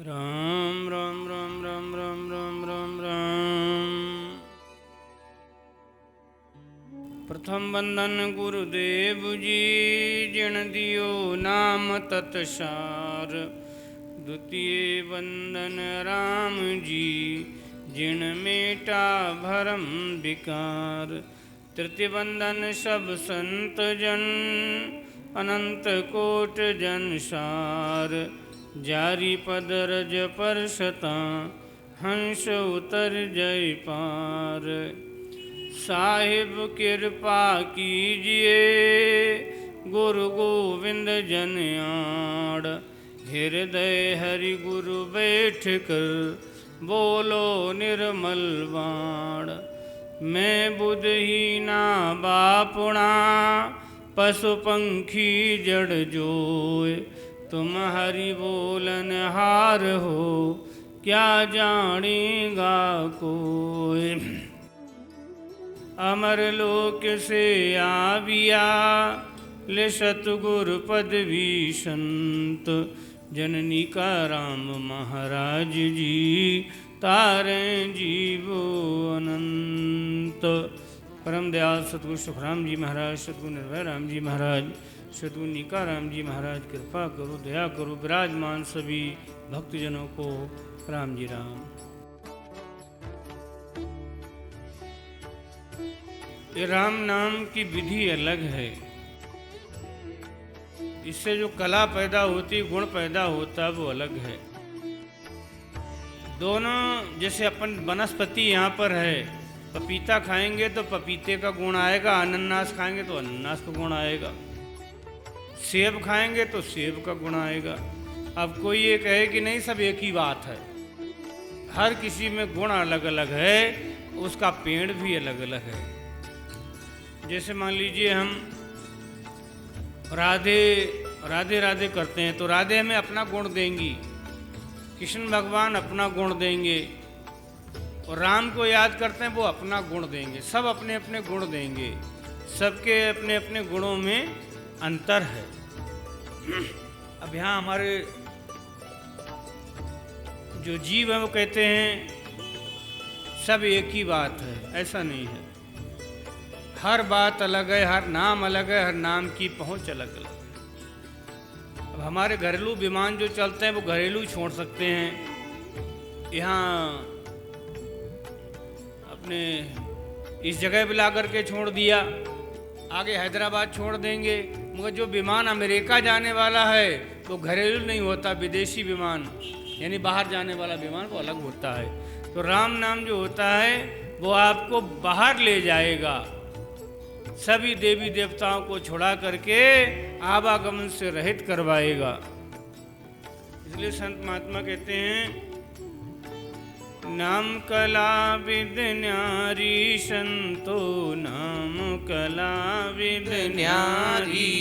राम राम राम राम राम राम राम राम। प्रथम वंदन गुरुदेव जी, जिण दियो नाम तत्सार। द्वितीय वंदन राम जी, जिण मेटा भरम विकार। तृतीय वंदन सब संत जन, अनंत कोट जन सार। जारी पद रज पर सता, हंस उतर जय पार। साहिब कृपा कीजिए, गुरु गोविंद जन आड़। हृदय हरि गुरु बैठ कर, बोलो निर्मल बाण। मैं बुद्धहीना बापुणा, पशु पंखी जड़ जोय। तुम हरि बोलन हार हो, क्या जानेगा कोई। अमर लोक से आविया, ले सतगुरु पदवी संत। जननी का राम महाराज जी, तारे जीवो अनंत। परम दयाल सतगुरु सुखराम जी महाराज, सतगुरु निर्भय राम जी महाराज, सतगुरु निका राम जी महाराज, कृपा करो दया करो। विराजमान सभी भक्तजनों को राम जी राम। ये राम नाम की विधि अलग है। इससे जो कला पैदा होती, गुण पैदा होता, वो अलग है। दोनों जैसे अपन वनस्पति यहाँ पर है, पपीता खाएंगे तो पपीते का गुण आएगा, अनानास खाएंगे तो अनानास का गुण आएगा, सेब खाएंगे तो सेब का गुण आएगा। अब कोई ये कहे कि नहीं, सब एक ही बात है। हर किसी में गुण अलग अलग है, उसका पेड़ भी अलग अलग है। जैसे मान लीजिए हम राधे राधे राधे करते हैं तो राधे हमें अपना गुण देंगी, कृष्ण भगवान अपना गुण देंगे, और राम को याद करते हैं वो अपना गुण देंगे। सब अपने अपने गुण देंगे, सबके अपने अपने गुणों में अंतर है। अब यहाँ हमारे जो जीव है वो कहते हैं सब एक ही बात है, ऐसा नहीं है। हर बात अलग है, हर नाम अलग है, हर नाम की पहुंच अलग अलग। अब हमारे घरेलू विमान जो चलते हैं वो घरेलू छोड़ सकते हैं, यहाँ अपने इस जगह पे ला करके छोड़ दिया, आगे हैदराबाद छोड़ देंगे। मगर जो विमान अमेरिका जाने वाला है वो घरेलू नहीं होता, विदेशी विमान यानी बाहर जाने वाला विमान वो अलग होता है। तो राम नाम जो होता है वो आपको बाहर ले जाएगा, सभी देवी देवताओं को छुड़ा करके आवागमन से रहित करवाएगा। इसलिए संत महात्मा कहते हैं, नाम कला विद न्यारी संतो, नाम कला विद न्यारी,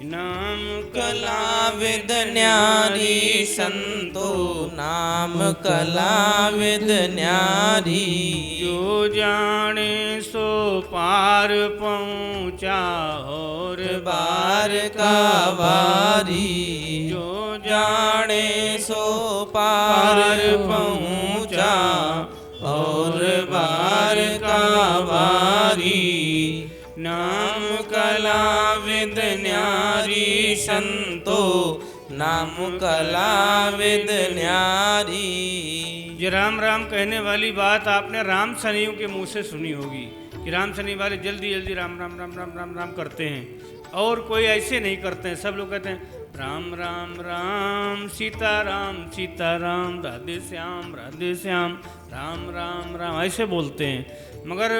नाम कला विद न्यारी संतो, नाम कला विद न्यारी। जो जाने सो पार पहुँचा, और बार का बारी। जो जाने सो पार पहुँचा, और बार का बारी। नाम कला विद न्यारी संतो, नाम कला विद न्यारी। ये राम राम कहने वाली बात आपने राम सनियों के मुंह से सुनी होगी कि राम सनी वाले जल्दी जल्दी राम राम राम राम राम राम करते हैं, और कोई ऐसे नहीं करते हैं। सब लोग कहते हैं राम राम राम, सीता राम, राधे श्याम, राम राम राम, ऐसे बोलते हैं। मगर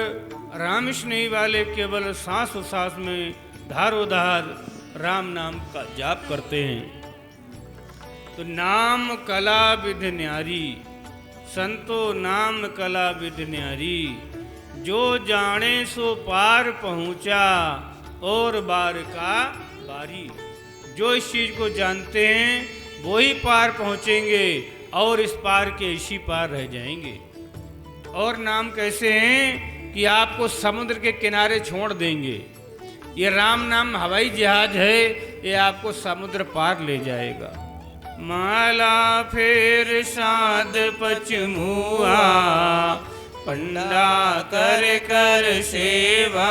राम स्नेही वाले केवल सांस सांस में धारोधार राम नाम का जाप करते हैं। तो नाम कला विध न्यारी संतो, नाम कला विध न्यारी। जो जाने सो पार पहुँचा, और बार का बारी। जो इस चीज़ को जानते हैं वो ही पार पहुँचेंगे, और इस पार के इसी पार रह जाएंगे। और नाम कैसे हैं कि आपको समुद्र के किनारे छोड़ देंगे। ये राम नाम हवाई जहाज है, ये आपको समुद्र पार ले जाएगा। माला फेर साध पचमुआ, पंडा कर कर सेवा,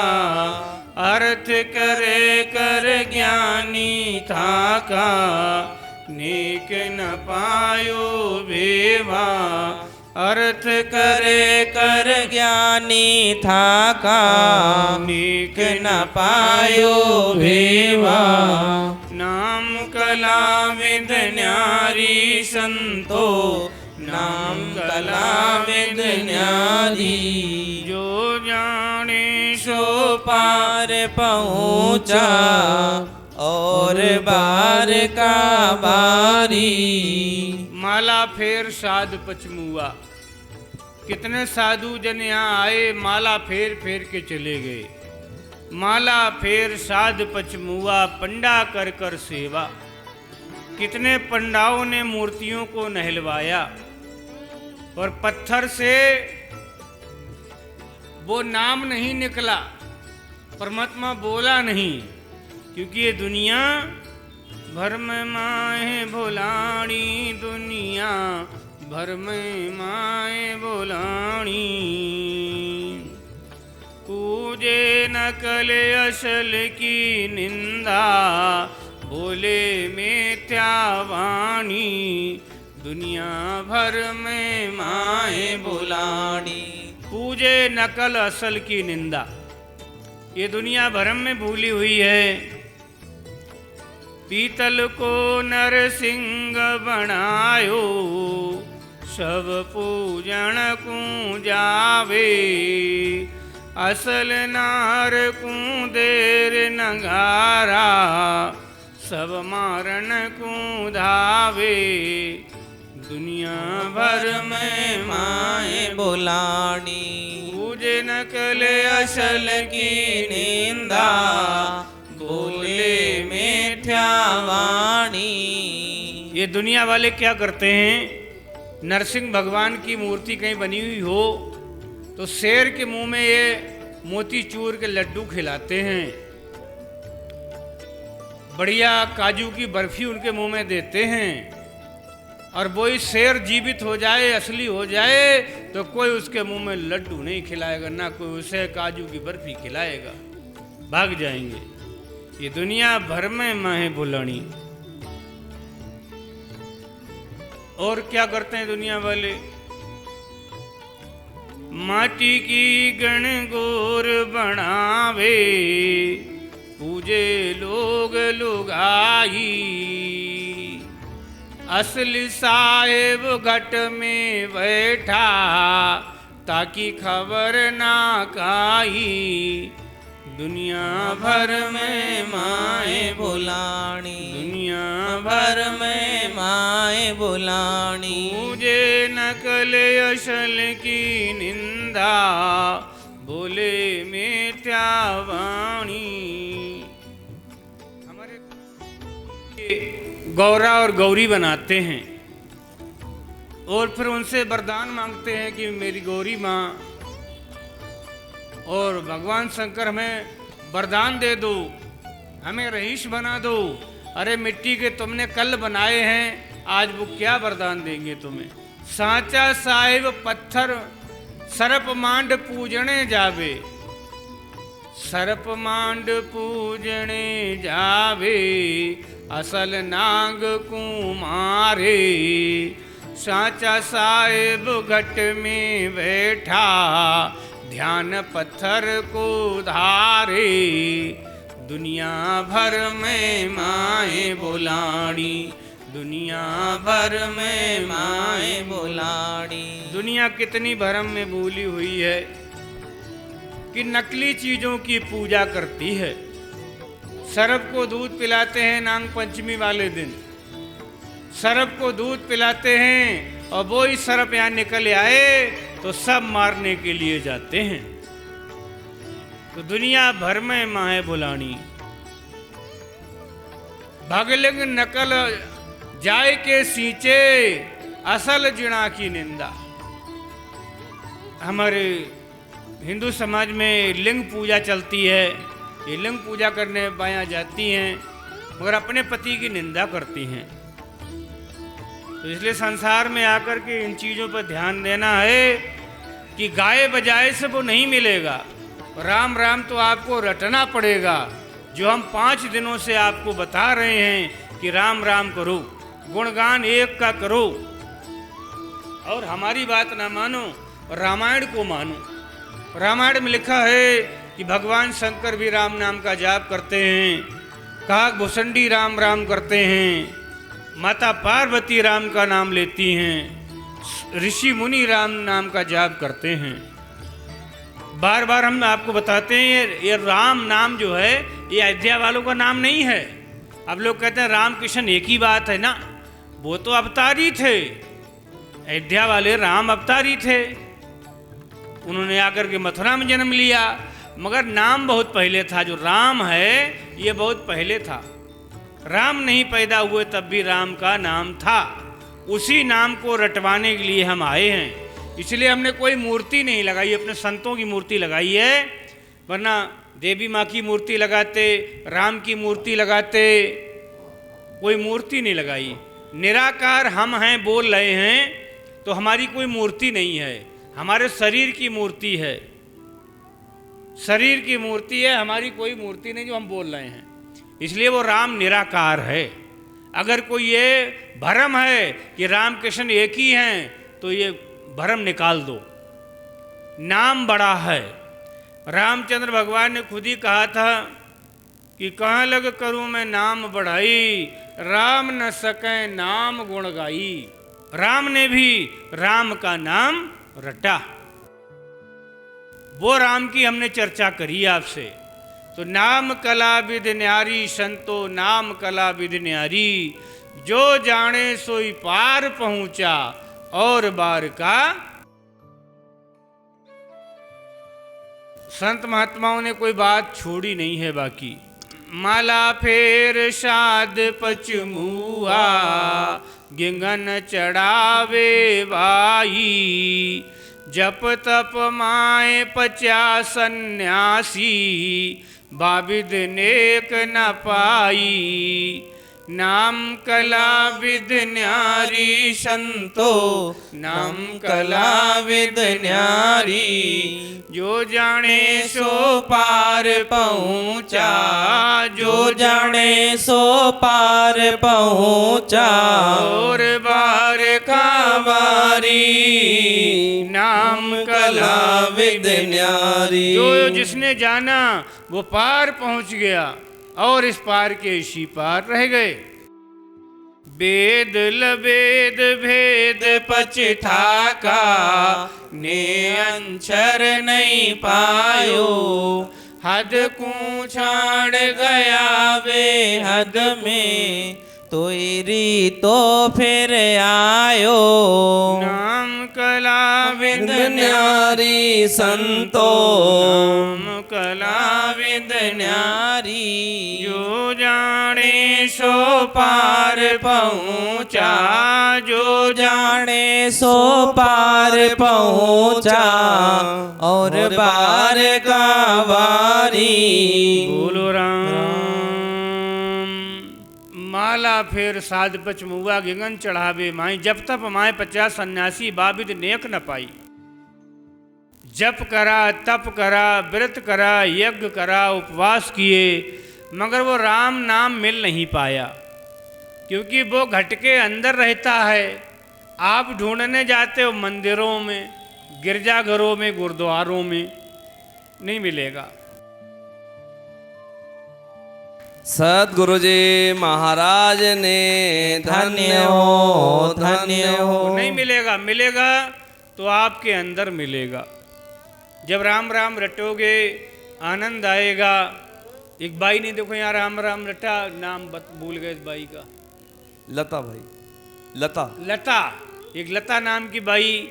अर्थ करे कर ज्ञानी थाका, नेक न पायो भेवा। अर्थ करे कर ज्ञानी थाका, नेक न पायो भेवा। नाम कला विद न्यारी संतो, नाम कला विद न्यारी। जो जाने सो पार पहुँचा, और बार का बारी। माला फेर साध पचमुआ, कितने साधु जन यहाँ आए, माला फेर फेर के चले गए। माला फेर साध पचमुआ, पंडा कर कर सेवा। कितने पंडाओं ने मूर्तियों को नहलवाया, और पत्थर से वो नाम नहीं निकला, परमात्मा बोला नहीं, क्योंकि ये दुनिया भर में माए भोलानी, दुनिया भर में माए भोलानी। पूजे नकल असल की निंदा, बोले मिथ्या वाणी, दुनिया भर में माए भोलानी। पूजे नकल असल की निंदा, ये दुनिया भरम में भूली हुई है। पीतल को नरसिंह बनायो, सब पूजन को जावे, असल नार को देर नगारा, सब मारन को धावे। दुनिया भर में माए बोलानी, पूजे नकल असल की निंदा, बोले मिथ्या वाणी। ये दुनिया वाले क्या करते हैं, नरसिंह भगवान की मूर्ति कहीं बनी हुई हो तो शेर के मुंह में ये मोतीचूर के लड्डू खिलाते हैं, बढ़िया काजू की बर्फी उनके मुंह में देते हैं, और वही शेर जीवित हो जाए, असली हो जाए, तो कोई उसके मुंह में लड्डू नहीं खिलाएगा, ना कोई उसे काजू की बर्फी खिलाएगा, भाग जाएंगे। ये दुनिया भर में माहे बुलानी। और क्या करते हैं दुनिया वाले, माटी की गण गोर बनावे, पूजे लोग लुगाई, असली साहेब घट में बैठा, ताकि खबर ना काई। दुनिया भर में माए बुलानी, दुनिया भर में माए बुलानी। मुझे नकल असल की निंदा, बोले मिथ्या वाणी। हमारे गौरा और गौरी बनाते हैं, और फिर उनसे वरदान मांगते हैं कि मेरी गौरी माँ और भगवान शंकर हमें वरदान दे दो, हमें रईस बना दो। अरे मिट्टी के तुमने कल बनाए हैं, आज वो क्या वरदान देंगे तुम्हें। सांचा साहिब पत्थर सरप मांड पूजने जावे, सरप मांड पूजने जावे, असल नाग कुमारे। सांचा साहिब घट में बैठा, ध्यान पत्थर को धारे। दुनिया भर में माए बुलानी, दुनिया भर में माए बुलानी। दुनिया कितनी भरम में भूली हुई है कि नकली चीजों की पूजा करती है। सर्प को दूध पिलाते हैं नाग पंचमी वाले दिन, सर्प को दूध पिलाते हैं, और वो ही सर्प यहाँ निकल आए तो सब मारने के लिए जाते हैं। तो दुनिया भर में माए बुलानी, भगलिंग नकल जाय के सींचे, असल जिणा की निंदा। हमारे हिंदू समाज में लिंग पूजा चलती है, ये लिंग पूजा करने बायां जाती हैं, मगर अपने पति की निंदा करती हैं। तो इसलिए संसार में आकर के इन चीज़ों पर ध्यान देना है कि गाए बजाए से वो नहीं मिलेगा। राम राम तो आपको रटना पड़ेगा, जो हम 5 दिनों से आपको बता रहे हैं कि राम राम करो, गुणगान एक का करो। और हमारी बात ना मानो, रामायण को मानो। रामायण में लिखा है कि भगवान शंकर भी राम नाम का जाप करते हैं, काक भुसंडी राम राम करते हैं, माता पार्वती राम का नाम लेती हैं, ऋषि मुनि राम नाम का जाप करते हैं। बार बार हम आपको बताते हैं ये राम नाम जो है ये अयोध्या वालों का नाम नहीं है। अब लोग कहते हैं राम कृष्ण एक ही बात है ना, वो तो अवतारी थे। अयोध्या वाले राम अवतारी थे, उन्होंने आकर के मथुरा में जन्म लिया, मगर नाम बहुत पहले था। जो राम है ये बहुत पहले था। राम नहीं पैदा हुए तब भी राम का नाम था। उसी नाम को रटवाने के लिए हम आए हैं। इसलिए हमने कोई मूर्ति नहीं लगाई, अपने संतों की मूर्ति लगाई है, वरना देवी माँ की मूर्ति लगाते, राम की मूर्ति लगाते, कोई मूर्ति नहीं लगाई। निराकार हम हैं बोल रहे हैं तो हमारी कोई मूर्ति नहीं है, हमारे शरीर की मूर्ति है। शरीर की मूर्ति है, हमारी कोई मूर्ति नहीं जो हम बोल रहे हैं। इसलिए वो राम निराकार है। अगर कोई ये भ्रम है कि राम कृष्ण एक ही हैं तो ये भ्रम निकाल दो। नाम बड़ा है। रामचंद्र भगवान ने खुद ही कहा था कि कहाँ लग करूं मैं नाम बढ़ाई, राम न सके नाम गुण गाई। राम ने भी राम का नाम रटा। वो राम की हमने चर्चा करी आपसे। तो नाम कला विद न्यारी संतो, नाम कला विद न्यारी, जो जाने सोई पार पहुंचा और बार का। संत महात्माओं ने कोई बात छोड़ी नहीं है बाकी। माला फेर साध पचमुआ, गिंगन चढ़ावे भाई, जप तप माए पचा सन्यासी, बाबिद नेक न पाई। नाम कला विद न्यारी संतो, नाम कला विद न्यारी, जो जाने सो पार पहुँचा, जो जाने सो पार पहुँचा और बार का बारी। नाम कला विद न्यारी, जो जिसने जाना वो पार पहुँच गया और इस पार के इसी पार रह गए। वेद लवेद भेद पछठाका, ने अंचर नहीं पायो, हद को छाड़ गया वे हद में, तोरी तो फिर आयो। नाम कला विद न्यारी संतो, नाम कला विद न्यारी, जो जाने सो पार पहुँचा, जो जाने सो पार पहुँचा और बार का वारी। बोलो राम। माला फेर साध पचमुआ, गिंगन चढ़ावे माई, जब तप माए 50 सन्यासी, बाबिद नेक न पाई। जप करा, तप करा, व्रत करा, यज्ञ करा, उपवास किए, मगर वो राम नाम मिल नहीं पाया, क्योंकि वो घट के अंदर रहता है। आप ढूंढने जाते हो मंदिरों में, गिरजाघरों में, गुरुद्वारों में, नहीं मिलेगा। सदगुरु जी महाराज ने धन्य हो, धन्य हो। नहीं मिलेगा, मिलेगा तो आपके अंदर मिलेगा। जब राम राम रटोगे आनंद आएगा। एक बाई ने देखो यहाँ राम राम रटा, नाम भूल गए इस बाई का। लता भाई, लता लता, एक लता नाम की बाई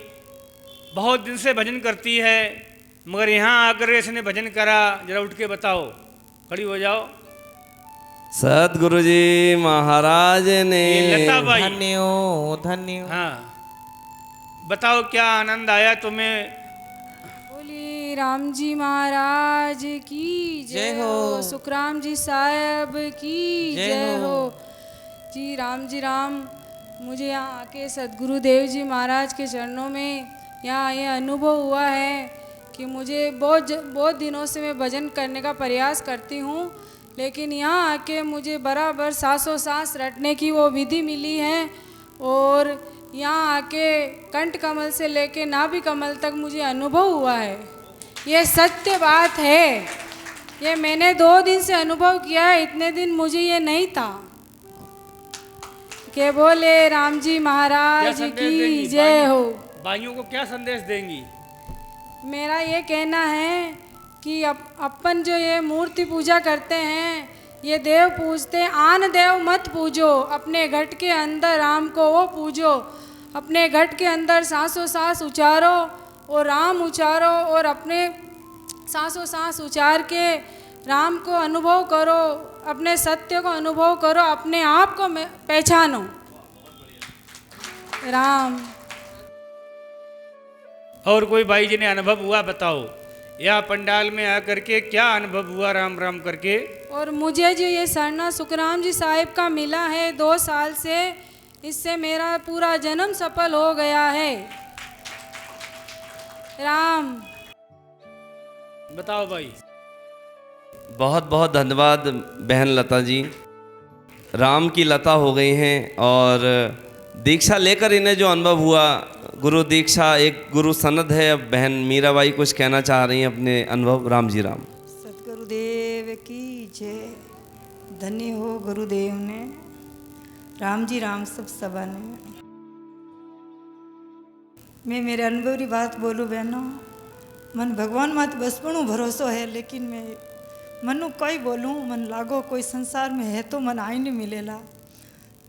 बहुत दिन से भजन करती है, मगर यहाँ आकर इसने भजन करा। जरा उठ के बताओ, खड़ी हो जाओ। सदगुरु जी महाराज ने लता बाई, धन्य हो, धन्य हो। हाँ, बताओ क्या आनंद आया तुम्हें। बोली राम जी महाराज की जय हो, सुखराम जी साहब की जय हो। जी राम मुझे यहाँ आके सद्गुरुदेव जी महाराज के चरणों में यहाँ ये अनुभव हुआ है कि मुझे बहुत दिनों से मैं भजन करने का प्रयास करती हूँ, लेकिन यहाँ आके मुझे बराबर सांसों सांस रटने की वो विधि मिली है। और यहाँ आके कंठ कमल से लेके नाभि कमल तक मुझे अनुभव हुआ है। ये सत्य बात है, ये मैंने 2 दिन से अनुभव किया है, इतने दिन मुझे ये नहीं था। के बोले राम जी महाराज की जय हो। भाइयों को क्या संदेश देंगी? मेरा ये कहना है कि अपन जो ये मूर्ति पूजा करते हैं, ये देव पूजते हैं, आन देव मत पूजो, अपने घट के अंदर राम को वो पूजो। अपने घट के अंदर सांसों सांस उचारो और राम उचारो, और अपने सांसों सांस उचार के राम को अनुभव करो, अपने सत्य को अनुभव करो, अपने आप को पहचानो। राम। और कोई भाई जिन्हें अनुभव हुआ बताओ, या पंडाल में आकर के क्या अनुभव हुआ राम राम करके? और मुझे जो ये सरना सुखराम जी साहिब का मिला है 2 साल से, इससे मेरा पूरा जन्म सफल हो गया है। राम। बताओ भाई। बहुत बहुत धन्यवाद बहन लता जी। राम की लता हो गई हैं, और दीक्षा लेकर इन्हें जो अनुभव हुआ, गुरु दीक्षा एक गुरु सनद है। अब बहन मीराबाई कुछ कहना चाह रही हैं अपने अनुभव। राम जी राम। सतगुरुदेव की जय। धन्य हो गुरुदेव ने, राम जी राम सब सभा ने। मैं मेरे अनुभव की बात बोलूँ बहनों, मन भगवान मात बचपनों भरोसो है, लेकिन मैं मनु कोई बोलूँ, मन लागो कोई संसार में है तो मन आई नहीं मिलेला।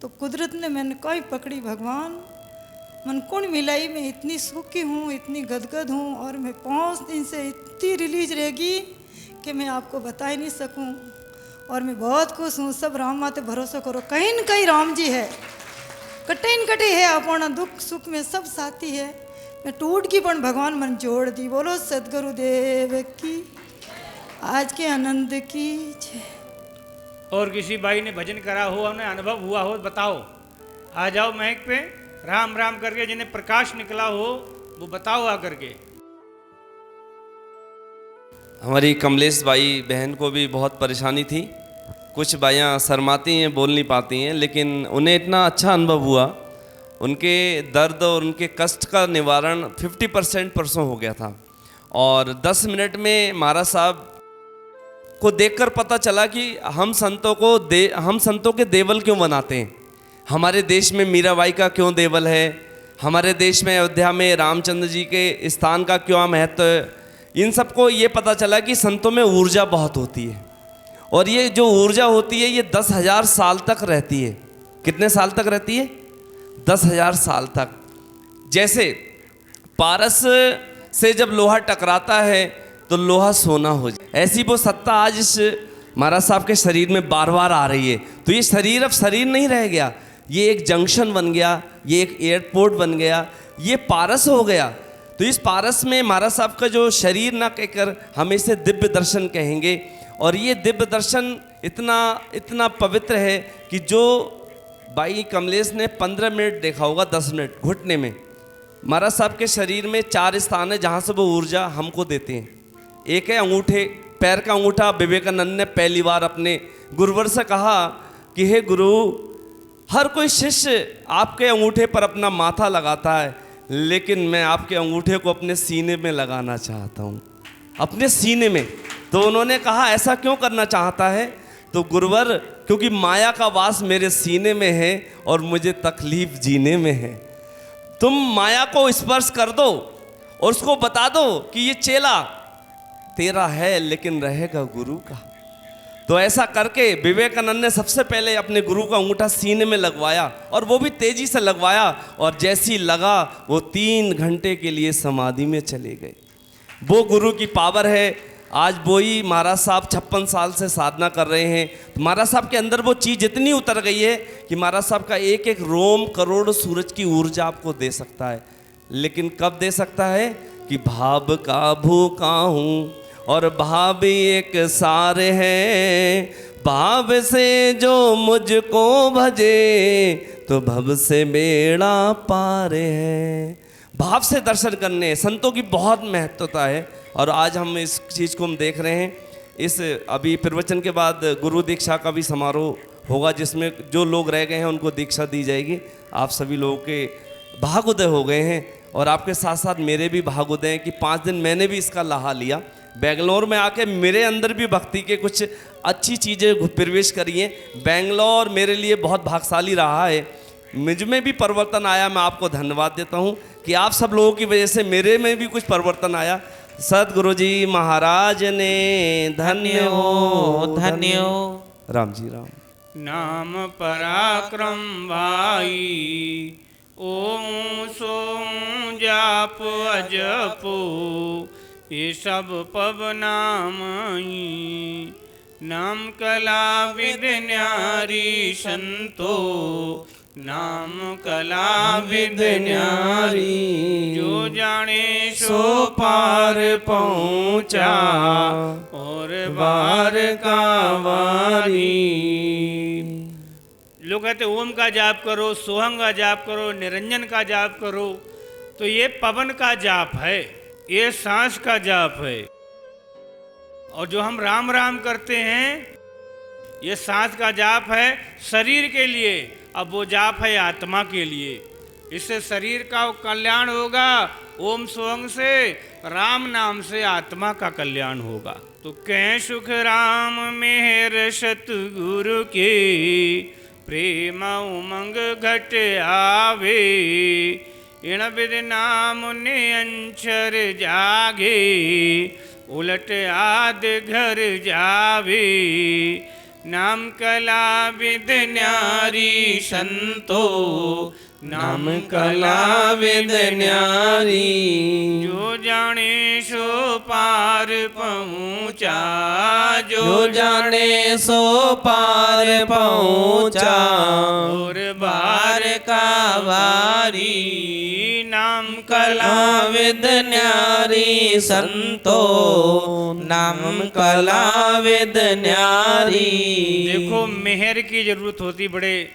तो कुदरत ने मैंने कोई पकड़ी भगवान, मन कौन मिलाई। मैं इतनी सुखी हूँ, इतनी गदगद हूँ, और मैं 5 दिन से इतनी रिलीज रहेगी कि मैं आपको बता ही नहीं सकूँ। और मैं बहुत खुश हूँ। सब राम माते भरोसा करो, कहीं न कहीं राम जी है, कटे न कटे है, अपना दुख सुख में सब साथी है। मैं टूट की पण भगवान मन जोड़ दी। बोलो सदगुरुदेव की, आज के आनंद की जय। और किसी भाई ने भजन करा हो, उन्हें अनुभव हुआ हो, बताओ। आ जाओ महक पे, राम राम करके जिन्हें प्रकाश निकला हो वो बताओ आकर के। हमारी कमलेश बाई बहन को भी बहुत परेशानी थी। कुछ बाइयाँ शर्माती हैं, बोल नहीं पाती हैं, लेकिन उन्हें इतना अच्छा अनुभव हुआ। उनके दर्द और उनके कष्ट का निवारण 50% परसों हो गया था। और 10 मिनट में महाराज साहब को देखकर पता चला कि हम संतों के देवल क्यों बनाते हैं। हमारे देश में मीराबाई का क्यों देवल है, हमारे देश में अयोध्या में रामचंद्र जी के स्थान का क्यों महत्व है। इन सबको ये पता चला कि संतों में ऊर्जा बहुत होती है, और ये जो ऊर्जा होती है ये 10,000 साल तक रहती है। कितने साल तक रहती है? 10,000 साल तक। जैसे पारस से जब लोहा टकराता है तो लोहा सोना हो जाए, ऐसी वो सत्ता आज इस महाराज साहब के शरीर में बार बार आ रही है। तो ये शरीर अब शरीर नहीं रह गया, ये एक जंक्शन बन गया, ये एक एयरपोर्ट बन गया, ये पारस हो गया। तो इस पारस में महाराज साहब का जो शरीर ना कहकर हम इसे दिव्य दर्शन कहेंगे। और ये दिव्य दर्शन इतना पवित्र है कि जो भाई कमलेश ने 15 मिनट देखा होगा, 10 मिनट घुटने में, महाराज साहब के शरीर में 4 स्थान है जहाँ से वो ऊर्जा हमको देते हैं। एक है अंगूठे, पैर का अंगूठा। विवेकानंद ने पहली बार अपने गुरुवर से कहा कि हे गुरु, हर कोई शिष्य आपके अंगूठे पर अपना माथा लगाता है, लेकिन मैं आपके अंगूठे को अपने सीने में लगाना चाहता हूँ, अपने सीने में। तो उन्होंने कहा ऐसा क्यों करना चाहता है? तो गुरुवर, क्योंकि माया का वास मेरे सीने में है और मुझे तकलीफ जीने में है। तुम माया को स्पर्श कर दो और उसको बता दो कि ये चेला तेरा है लेकिन रहेगा गुरु का। तो ऐसा करके विवेकानंद ने सबसे पहले अपने गुरु का अंगूठा सीने में लगवाया, और वो भी तेजी से लगवाया, और जैसी लगा वो 3 घंटे के लिए समाधि में चले गए। वो गुरु की पावर है। आज वो ही महाराज साहब 56 साल से साधना कर रहे हैं। तो महाराज साहब के अंदर वो चीज़ इतनी उतर गई है कि महाराज साहब का एक एक रोम करोड़ सूरज की ऊर्जा आपको दे सकता है। लेकिन कब दे सकता है? कि भाव का भूखा हूँ और भाव एक सार है, भाव से जो मुझको भजे तो भव से बेड़ा पार है। भाव से दर्शन करने संतों की बहुत महत्वता है, और आज हम इस चीज़ को हम देख रहे हैं। इस अभी प्रवचन के बाद गुरु दीक्षा का भी समारोह होगा, जिसमें जो लोग रह गए हैं उनको दीक्षा दी जाएगी। आप सभी लोगों के भागोदय हो गए हैं, और आपके साथ साथ मेरे भी भागोदय हैं कि 5 दिन मैंने भी इसका लाहा लिया। बेंगलोर में आके मेरे अंदर भी भक्ति के कुछ अच्छी चीज़ें प्रवेश करी हैं। बेंगलोर मेरे लिए बहुत भाग्यशाली रहा है, मुझ में भी परिवर्तन आया। मैं आपको धन्यवाद देता हूँ कि आप सब लोगों की वजह से मेरे में भी कुछ परिवर्तन आया। सतगुरु जी महाराज ने धन्य हो, धन्य हो। राम जी राम। नाम पराक्रम भाई, ओम सोम जाप अजपो, ये सब पब नाम ही। नाम कला विद न्यारी संतो, नाम कला विद न्यारी। जो जाने सो पार पहुँचा, और बार का वारी। लोग कहते ओम का जाप करो, सोहम का जाप करो, निरंजन का जाप करो, तो ये पवन का जाप है, ये सांस का जाप है। और जो हम राम राम करते हैं, ये सांस का जाप है शरीर के लिए, अब वो जाप है आत्मा के लिए। इससे शरीर का कल्याण होगा, ओम सोहम से, राम नाम से आत्मा का कल्याण होगा। तो कह सुख राम मेहर सतगुरु के, प्रेम उमंग घट आवे। इण विद नाम ने अंचर जागे, उलट आद घर जावे। नाम कला विद न्यारी संतो, नाम कला विद न्यारी। जो जाने सो पार पहुँचा, जो जाने सो पार पहुँचा, और बार का वारी। नाम कला विद न्यारी संतो, नाम कला विद न्यारी। देखो मेहर की जरूरत होती बड़े,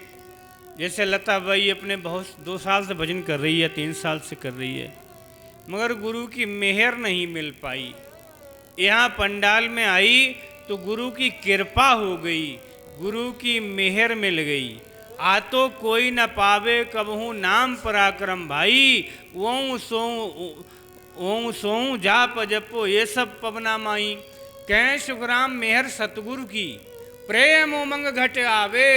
जैसे लता बाई अपने बहुत 2 साल से भजन कर रही है, 3 साल से कर रही है, मगर गुरु की मेहर नहीं मिल पाई। यहाँ पंडाल में आई तो गुरु की कृपा हो गई, गुरु की मेहर मिल गई। आ तो कोई न पावे कबहू नाम पराक्रम भाई, ओं सो जाप जपो, ये सब पवना माई। कह सुखराम मेहर सतगुरु की, प्रेम उमंग घट आवे।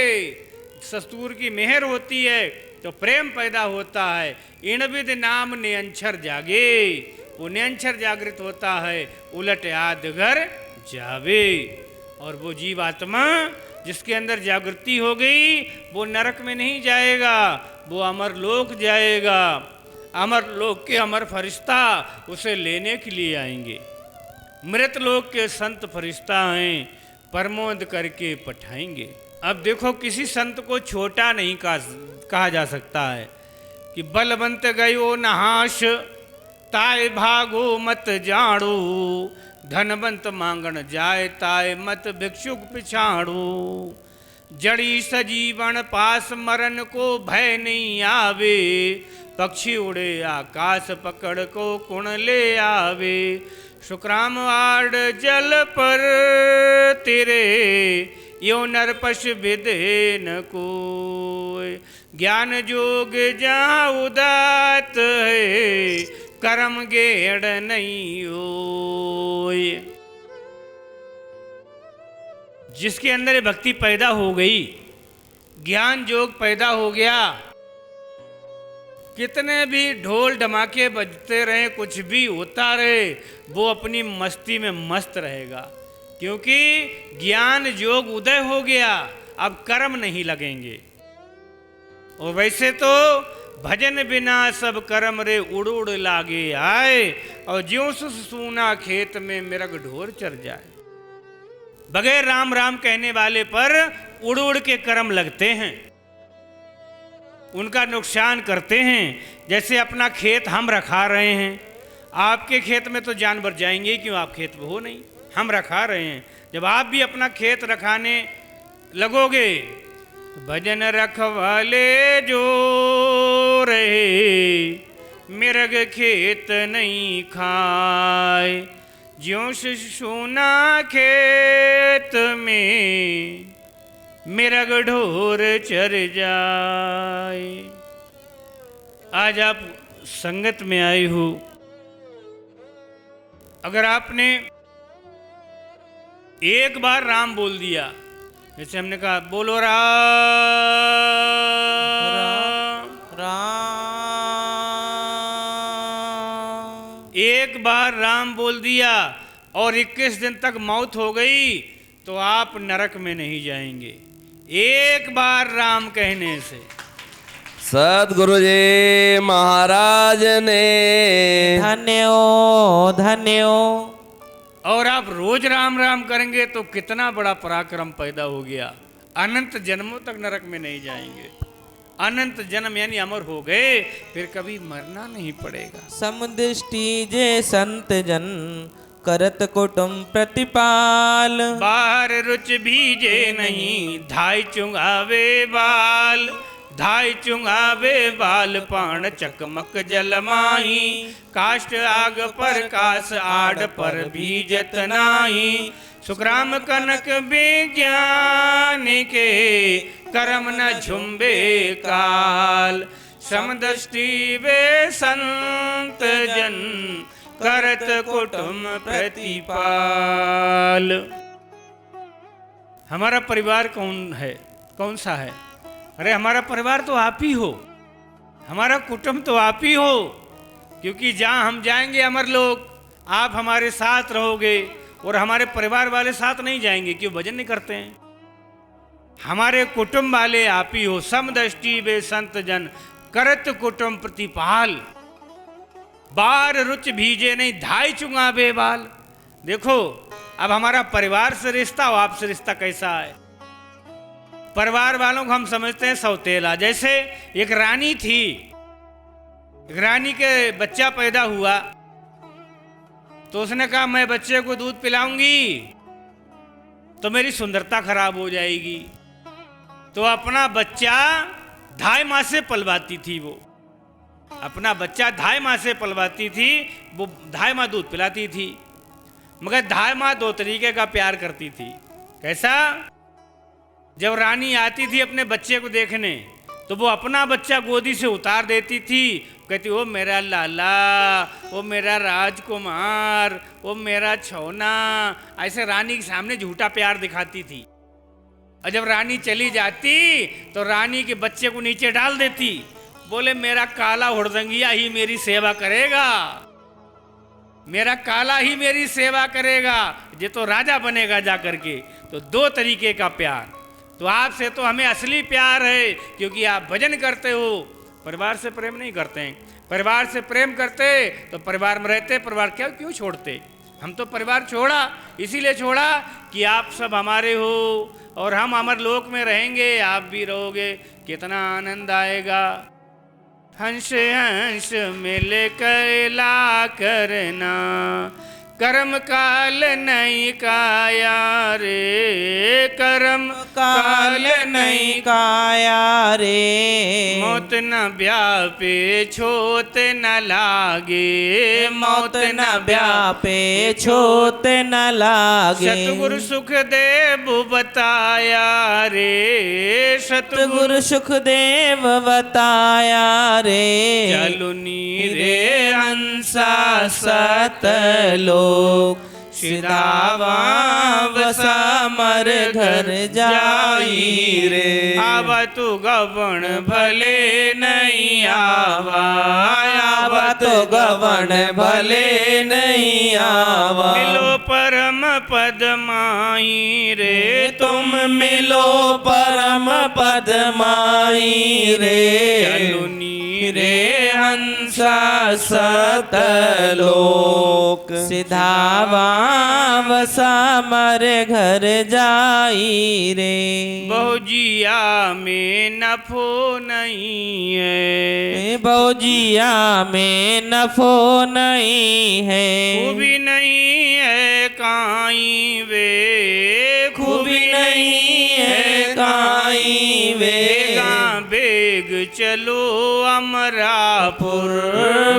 सतगुरु की मेहर होती है तो प्रेम पैदा होता है। इण विद नाम नियंछर जागे, वो नियंछर जागृत होता है, उलट आद घर जावे। और वो जीवात्मा जिसके अंदर जागृति हो गई, वो नरक में नहीं जाएगा, वो अमर लोक जाएगा। अमर लोक के अमर फरिश्ता उसे लेने के लिए आएंगे। मृत लोक के संत फरिश्ता हैं, प्रमोद करके पठाएंगे। अब देखो किसी संत को छोटा नहीं कहा जा सकता है कि बलवंत गयो नहाश, ताय भागो मत जाड़ो। धनवंत मांगण जाए ताय मत भिक्षुक पिछाड़ो। जड़ी सजीवन पास मरण को भय नहीं आवे। पक्षी उड़े आकाश पकड़ को कुण ले आवे। शुक्राम आड़ जल पर तेरे, यो नर पशु विदे न कोय। ज्ञान जोग जहाँ उदात है, कर्म गेड़ नहीं होय। जिसके अंदर ये भक्ति पैदा हो गई, ज्ञान जोग पैदा हो गया, कितने भी ढोल धमाके बजते रहे, कुछ भी होता रहे, वो अपनी मस्ती में मस्त रहेगा, क्योंकि ज्ञान योग उदय हो गया। अब कर्म नहीं लगेंगे। और वैसे तो भजन बिना सब कर्म रे उड़ उड़ लागे आए, और ज्यों सुना खेत में मृग ढोर चर जाए। बगैर राम राम कहने वाले पर उड़ उड़ के कर्म लगते हैं, उनका नुकसान करते हैं। जैसे अपना खेत हम रखा रहे हैं, आपके खेत में तो जानवर जाएंगे क्यों, आप खेत में हो नहीं, हम रखा रहे हैं। जब आप भी अपना खेत रखाने लगोगे भजन रखवाले जो रहे, मिर्ग खेत नहीं खाए, ज्यों सुना खेत में मिर्ग ढोर चर जाए। आज आप संगत में आए हो, अगर आपने एक बार राम बोल दिया, जैसे हमने कहा बोलो राम राम, एक बार राम बोल दिया और 21 दिन तक मौत हो गई तो आप नरक में नहीं जाएंगे, एक बार राम कहने से। सदगुरु जी महाराज ने धन्यो धन्यो। और आप रोज राम राम करेंगे तो कितना बड़ा पराक्रम पैदा हो गया, अनंत जन्मों तक नरक में नहीं जाएंगे। अनंत जन्म यानी अमर हो गए, फिर कभी मरना नहीं पड़ेगा। समदृष्टि जे संत जन करत कुटुम प्रतिपाल, बाहर रुच भीजे नहीं धाई चुंगावे बाल, धाई चुंगावे बाल पाण चकमक जलमाही, काष्ठ आग पर कास आड़ पर बीजत नाही, सुग्राम कनक विज्ञान के कर्म न झुम्बे काल, समदृष्टि वे संत जन करत कुटुम प्रतिपाल। हमारा परिवार कौन है, कौन सा है? अरे हमारा परिवार तो आप ही हो, हमारा कुटुंब तो आप ही हो, क्योंकि जहाँ हम जाएंगे अमर लोग, आप हमारे साथ रहोगे और हमारे परिवार वाले साथ नहीं जाएंगे, क्यों भजन नहीं करते हैं। हमारे कुटुंब वाले आप ही हो। समदृष्टि वे संत जन करत कुटुंब प्रतिपाल, बार रुच भीजे नहीं धाई चुंगावे बाल। देखो अब हमारा परिवार से रिश्ता और आपसे रिश्ता कैसा है। परिवार वालों को हम समझते हैं सौतेला। जैसे एक रानी थी, एक रानी के बच्चा पैदा हुआ तो उसने कहा मैं बच्चे को दूध पिलाऊंगी तो मेरी सुंदरता खराब हो जाएगी, तो अपना बच्चा 2.5 माह से पलवाती थी। वो अपना बच्चा 2.5 माह से पलवाती थी, वो 2.5 माह दूध पिलाती थी, मगर 2.5 माह 2 तरीके का प्यार करती थी। कैसा? जब रानी आती थी अपने बच्चे को देखने तो वो अपना बच्चा गोदी से उतार देती थी, कहती वो मेरा लाला, वो मेरा राजकुमार, वो मेरा छौना, ऐसे रानी के सामने झूठा प्यार दिखाती थी। और जब रानी चली जाती तो रानी के बच्चे को नीचे डाल देती, बोले मेरा काला हुड़दंगिया ही मेरी सेवा करेगा, मेरा काला ही मेरी सेवा करेगा, ये तो राजा बनेगा जा करके। तो 2 तरीके का प्यार। तो आपसे तो हमें असली प्यार है क्योंकि आप भजन करते हो, परिवार से प्रेम नहीं करते हैं। परिवार से प्रेम करते तो परिवार में रहते, परिवार क्यों छोड़ते। हम तो परिवार छोड़ा इसीलिए छोड़ा कि आप सब हमारे हो और हम अमर लोक में रहेंगे, आप भी रहोगे, कितना आनंद आएगा। हंस हंस मिल कैला करना, कर्म काल नहीं काया रे, कर्म काल नहीं काया रे, मौत न व्यापे छोत न लागे, मौत न व्यापे छोत न लागे। सतगुरु सुखदेव बताया रे, सतगुरु सुखदेव बताया रे, चलु नीरे हंसा सतलो सिदावा समर घर जाई रे। आवा तू गवण भले नहीं आवा, आवा तो गवण भले नहीं आवा। मिलो परम पद माई रे, तुम मिलो परम पद माई रे, चलु नीरे हंसा सतलोक सिधावा वसा मर घर जाई रे। बहुजिया में नफो नहीं है, बहुजिया में नफो नहीं है, खूबी नहीं है काई वे, खूबी नहीं है काई वे। बेगा बेग चलो अमरापुर,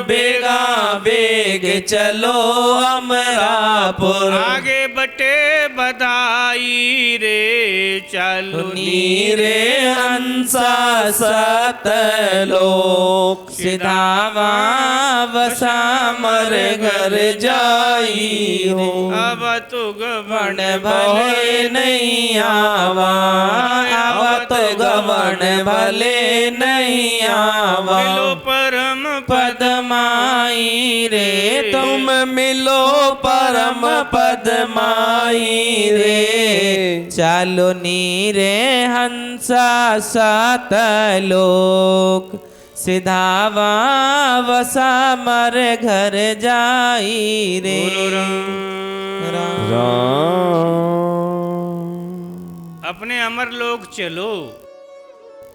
बेगा बेग चलो अमरापुर। आगे बटे बधाई रे चलो नीरे हंसा सतलोक सिधावा वसा मर घर जाई हो। अब तो गवन भले नहीं आवा, अब तो गवन भले नहीं आवा। मिलो परम पद माई रे तुम मिलो परम पद माई रे। चालो नीरे हंसा सतलोक सिधावा वसा मर घर जाई रे। अपने अमर लोक चलो,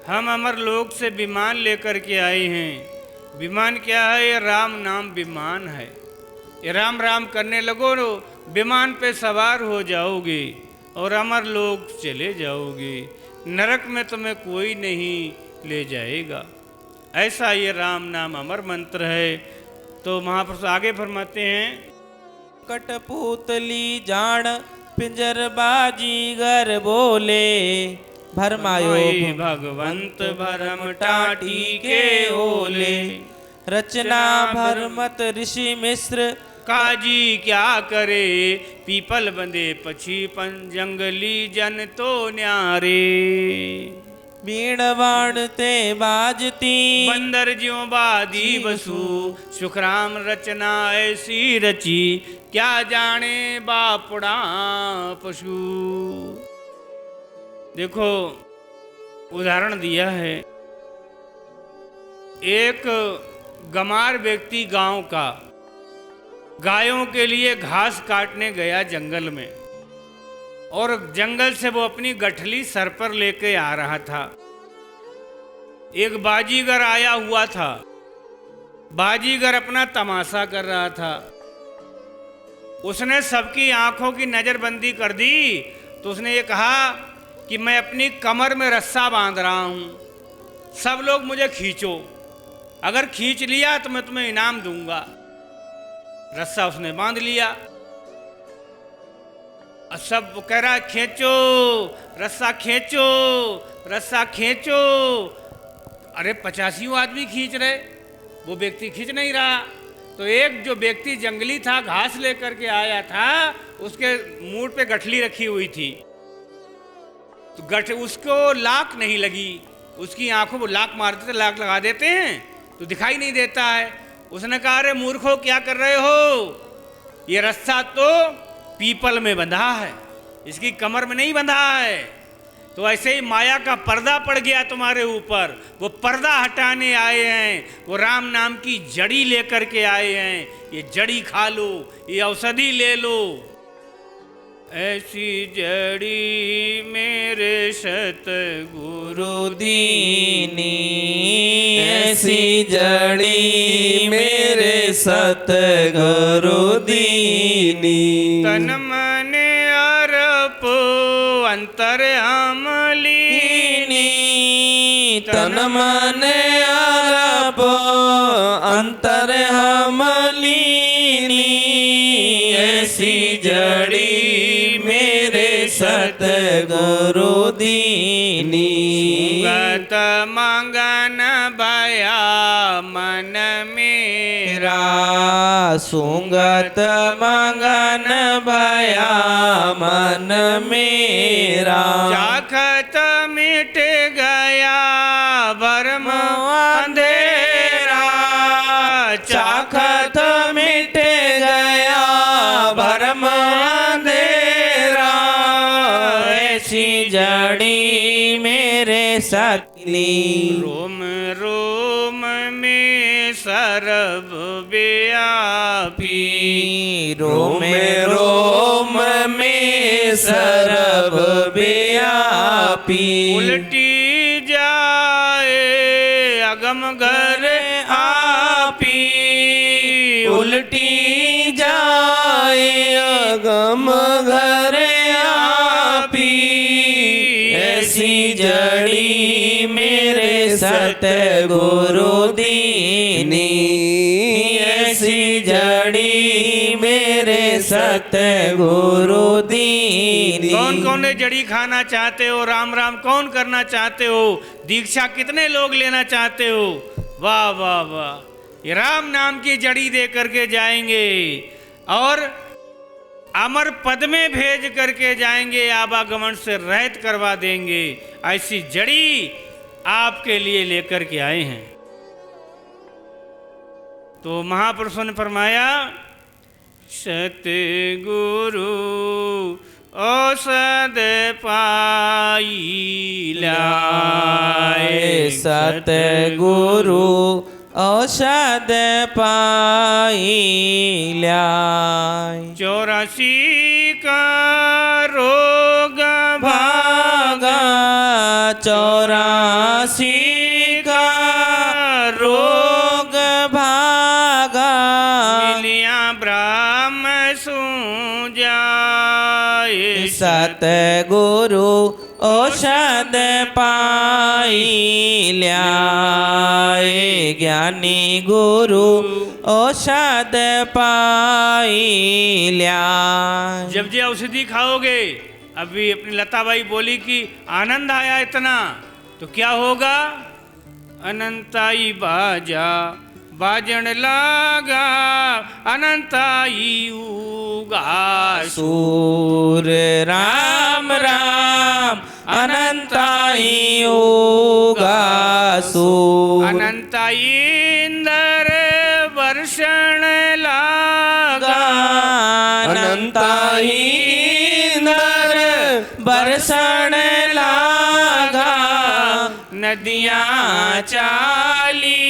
हम अमर लोक से विमान लेकर के आए हैं। विमान क्या है? ये राम नाम विमान है। ये राम राम करने लगो रो, विमान पे सवार हो जाओगे और अमर लोक चले जाओगे। नरक में तुम्हें कोई नहीं ले जाएगा। ऐसा ये राम नाम अमर मंत्र है। तो महापुरुष आगे फरमाते हैं, कटपुतली जान पिंजर बाजीगर बोले, भरमायो भगवंत भरम टाटी के ओले। रचना भरमत ऋषि मिश्र काजी क्या करे, पीपल बंदे पछी जंगली जन तो न्यारे। बीण बाण ते बाजती बंदर ज्यों बादी बसु, सुखराम रचना ऐसी रची, क्या जाने बापड़ा पशु। देखो उदाहरण दिया है, एक गमार व्यक्ति गांव का गायों के लिए घास काटने गया जंगल में, और जंगल से वो अपनी गठली सर पर लेके आ रहा था। एक बाजीगर आया हुआ था। बाजीगर अपना तमाशा कर रहा था। उसने सबकी आंखों की नजरबंदी कर दी। तो उसने ये कहा कि मैं अपनी कमर में रस्सा बांध रहा हूं, सब लोग मुझे खींचो, अगर खींच लिया तो मैं तुम्हें इनाम दूंगा। रस्सा उसने बांध लिया। सब कह रहा खींचो रस्सा, खींचो रस्सा, खींचो। अरे 85 आदमी खींच रहे, वो व्यक्ति खींच नहीं रहा। तो एक जो व्यक्ति जंगली था, घास लेकर के आया था, उसके मुंह पे गठली रखी हुई थी। तो उसको लाक नहीं लगी। उसकी आंखों को लाक मारते थे, लाक लगा देते हैं तो दिखाई नहीं देता है। उसने कहा अरे मूर्खों क्या कर रहे हो, ये रस्सा तो पीपल में बंधा है, इसकी कमर में नहीं बंधा है। तो ऐसे ही माया का पर्दा पड़ गया तुम्हारे ऊपर, वो पर्दा हटाने आए हैं, वो राम नाम की जड़ी लेकर के आए हैं। ये जड़ी खा लो, ये औषधि ले लो। ऐसी जड़ी मेरे सतगुरु दीनी, ऐसी जड़ी मेरे सतगुरु दीनी। तन मन अरप अंतर अमलीनी, तन मन अरप अंतर हमलीनी। ऐसी जड़ी मेरे सतगुरु दीनी। सुगत मंगन भया मन मेरा, सुगत मंगन भया मन मेरा। चाखत मिट गया भरम अंधेरा, चाखत मिट गया भरम अंधेरा। ऐसी जड़ी मेरे सतली। रोम रोम में सर्व व्यापी, रोम रोम में सर्व व्यापी, उलटी जाए अगम घर आपी, उलटी जाए अगम घर आपी, ऐसी जड़ी मेरे सतगुरु दीनी, ऐसी जड़ी मेरे सतगुरु दीनी। कौन कौन जड़ी खाना चाहते हो? राम राम कौन करना चाहते हो? दीक्षा कितने लोग लेना चाहते हो? वाह वाह वाह, ये राम नाम की जड़ी दे करके जाएंगे और अमर पद में भेज करके जाएंगे, आवागमन से रहित करवा देंगे। ऐसी जड़ी आपके लिए लेकर के आए हैं। तो महापुरुषों ने फरमाया, सतगुरु औषध पाई लाए, सतगुरु औषध पाई लाए, 84 का रोग भागा 84 का रोग भागा, मिलिया ब्रह्म सूजाए, सतगुरु औषध पाई ल्याए, ज्ञानी गुरु औषध पाई ल्याए। जब ये औषधि खाओगे, अभी अपनी लताबाई बोली कि आनंद आया इतना, तो क्या होगा? अनंताई बाजा बाजन लागा, अनंताई उगा सूर राम राम अनंताई उगा सूर, अनंताई इंदर वर्षण लागा, अनंताई इंदर बरसण लागा, नदियाँ चाली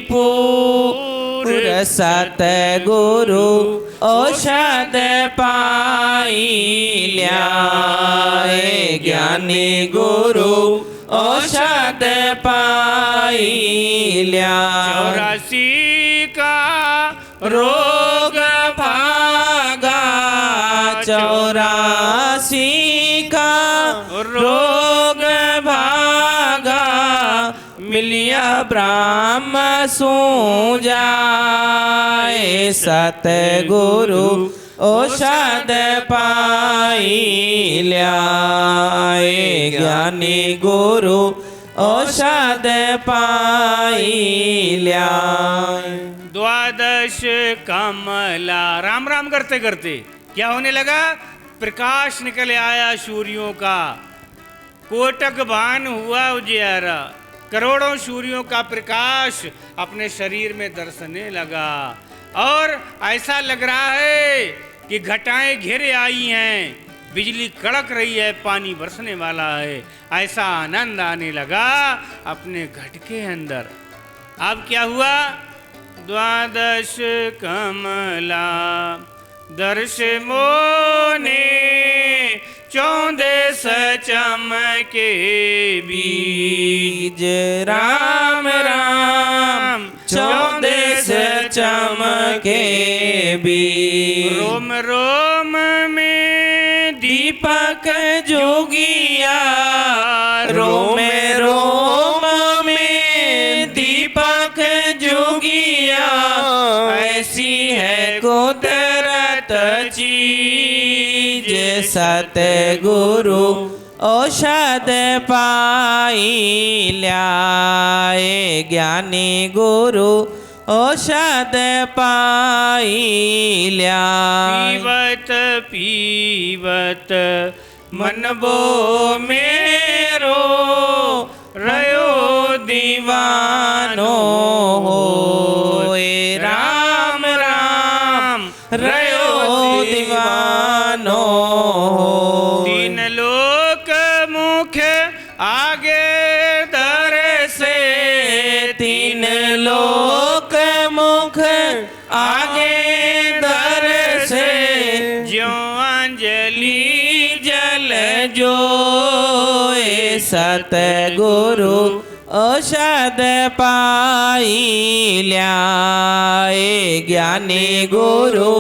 पूर, सतगुरु औषध पाई ल्याए, ज्ञानी गुरु औषध पाई ल्याए। 84 का रोग भागा 84 का रोग भागा, मिलिया ब्रह्म सूजाए, सतगुरु औषध पाई ल्याए, ज्ञानी गुरु औषध पाई ल्याए। 12 कमला राम राम करते करते क्या होने लगा? प्रकाश निकल आया सूर्यों का, कोटक भान हुआ उजियारा, करोड़ों सूर्यों का प्रकाश अपने शरीर में दर्शने लगा, और ऐसा लग रहा है कि घटाएं घिर आई हैं, बिजली कड़क रही है, पानी बरसने वाला है। ऐसा आनंद आने लगा अपने घट के अंदर। अब क्या हुआ? 12 कमला दर्श मोने, 14 चमके बीज, राम राम 14 चमके बीज, रोम रोम में दीपक जोगिया, रोम रोम में दीपक जोगिया, ऐसी है कुदरत चीज, सतगुरु औषध पाई ल्याए, ज्ञानी गुरु औषध पाई ल्याए। पीवत पीवत मन बो मेरो रयो दीवानो होए, राम राम रयो दीवानो होए। 3 लोक मुख आगे दर से, 3 लोक सतगुरु औषध पाई ल्याए ज्ञानी गुरु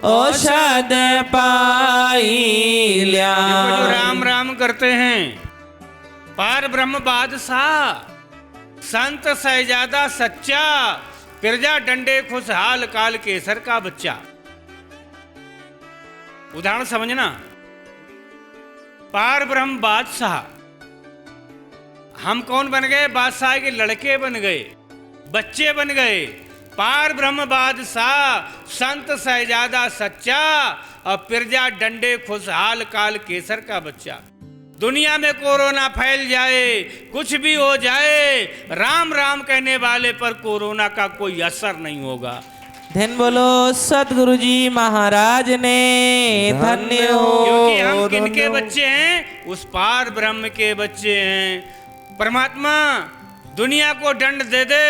औषध पाई ल्या। देखो जो राम राम करते हैं, पार ब्रह्म बादशाह, संत सहजादा सच्चा, प्रजा डंडे खुशहाल, काल केसर का बच्चा। उदाहरण समझना, पार ब्रह्म बादशाह, हम कौन बन गए? बादशाह के लड़के बन गए, बच्चे बन गए। पार ब्रह्म बादशाह, संत सहजादा सच्चा, और प्रजा डंडे खुशहाल, काल केसर का बच्चा। दुनिया में कोरोना फैल जाए, कुछ भी हो जाए, राम राम कहने वाले पर कोरोना का कोई असर नहीं होगा। धन बोलो सतगुरु जी महाराज ने धन्य हो। क्योंकि हम किनके बच्चे हैं? उस पार ब्रह्म के बच्चे हैं। परमात्मा दुनिया को दंड दे दे,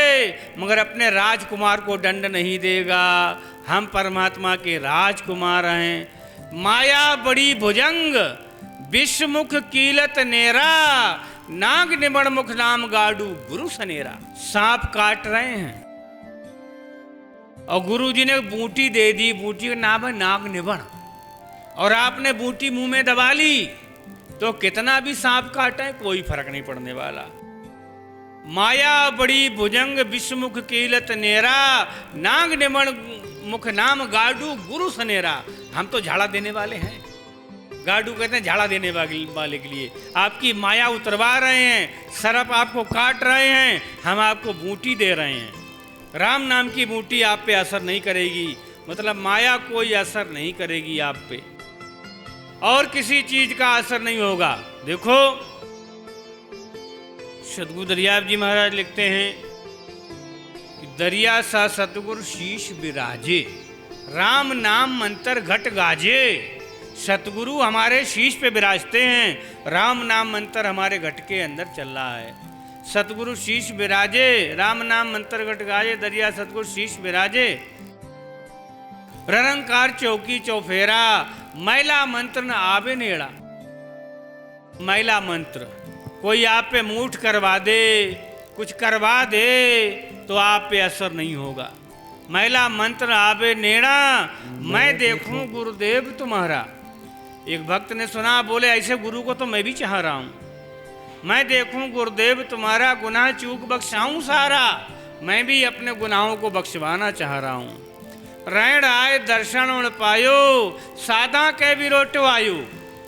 मगर अपने राजकुमार को दंड नहीं देगा। हम परमात्मा के राजकुमार हैं। माया बड़ी भुजंग, विश्वमुख कीलत नेरा, नाग निबण मुख नाम गाडू गुरु सनेरा। सांप काट रहे हैं और गुरु जी ने बूटी दे दी, बूटी का नाम है नाग निबण, और आपने बूटी मुंह में दबा ली तो कितना भी सांप काटे कोई फर्क नहीं पड़ने वाला। माया बड़ी भुजंग, विश्वमुख कीलत नेरा, नाग निबण मुख नाम गाडू गुरु सनेरा। हम तो झाड़ा देने वाले हैं। गाडू कहते हैं झाड़ा देने वाले के लिए। आपकी माया उतरवा रहे हैं, सर्प आपको काट रहे हैं, हम आपको बूटी दे रहे हैं। राम नाम की बूटी आप पे असर नहीं करेगी, मतलब माया कोई असर नहीं करेगी आप पे, और किसी चीज का असर नहीं होगा। देखो सतगुरु दरियाब जी महाराज लिखते हैं कि दरिया सा सतगुरु शीश विराजे, राम नाम मंत्र घट गाजे। सतगुरु हमारे शीश पे विराजते हैं, राम नाम मंत्र हमारे घट के अंदर चल रहा है। सतगुरु शीश विराजे, राम नाम मंत्र घट गाजे, दरिया सतगुरु शीश विराजे। ररंकार चौकी चौफेरा, मैला मंत्र न आवे नेड़ा। मैला मंत्र कोई आप पे मूठ करवा दे, कुछ करवा दे, तो आप पे असर नहीं होगा। मैला मंत्र आवे नेड़ा, मैं देखूं गुरुदेव तुम्हारा। एक भक्त ने सुना, बोले ऐसे गुरु को तो मैं भी चाह रहा हूं। मैं देखूं गुरुदेव तुम्हारा, गुनाह चूक बख्शाऊं सारा। मैं भी अपने गुनाहों को बख्शवाना चाह रहा हूं। रैण आए दर्शन उण पायो, सादा के विरोटो आयो।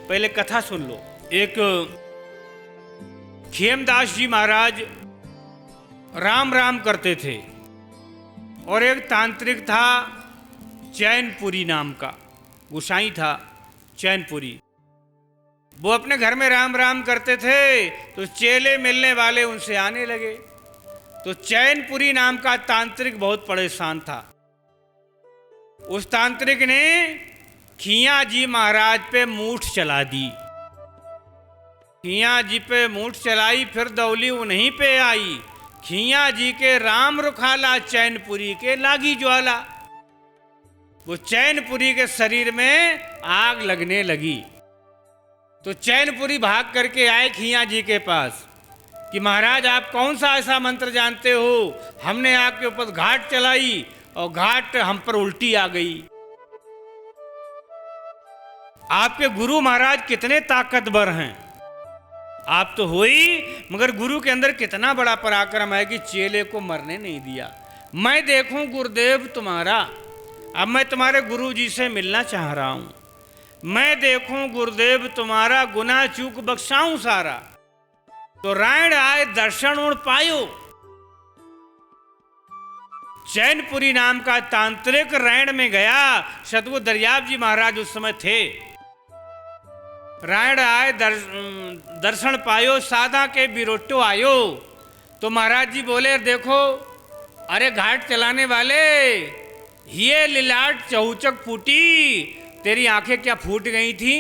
पहले कथा सुन लो। एक खेमदास जी महाराज राम राम करते थे, और एक तांत्रिक था चैनपुरी नाम का, गोसाई था चैनपुरी। वो अपने घर में राम राम करते थे, तो चेले मिलने वाले उनसे आने लगे। तो चैनपुरी नाम का तांत्रिक बहुत परेशान था। उस तांत्रिक ने खिया जी महाराज पे मूठ चला दी। खिया जी पे मूठ चलाई, फिर दौली उन्हीं पे आई। खिया जी के राम रुखाला, चैनपुरी के लागी ज्वाला। वो चैनपुरी के शरीर में आग लगने लगी। तो चैनपुरी भाग करके आए खिया जी के पास कि महाराज आप कौन सा ऐसा मंत्र जानते हो? हमने आपके ऊपर घाट चलाई और घाट हम पर उल्टी आ गई। आपके गुरु महाराज कितने ताकतवर हैं। आप तो हो ही, मगर गुरु के अंदर कितना बड़ा पराक्रम है कि चेले को मरने नहीं दिया। मैं देखूं गुरुदेव तुम्हारा, अब मैं तुम्हारे गुरु जी से मिलना चाह रहा हूं। मैं देखूं गुरुदेव तुम्हारा, गुनाह चूक बख्शाऊं सारा। तो रायण आए दर्शन उण पायो। चैनपुरी नाम का तांत्रिक रैण में गया। सतगुरु दरियाब जी महाराज उस समय थे। रायण आए दर्शन पायो, सादा के बिरोटो आयो। तो महाराज जी बोले देखो, अरे घाट चलाने वाले, ये लिलाट चौचक फूटी, तेरी आंखें क्या फूट गई थी?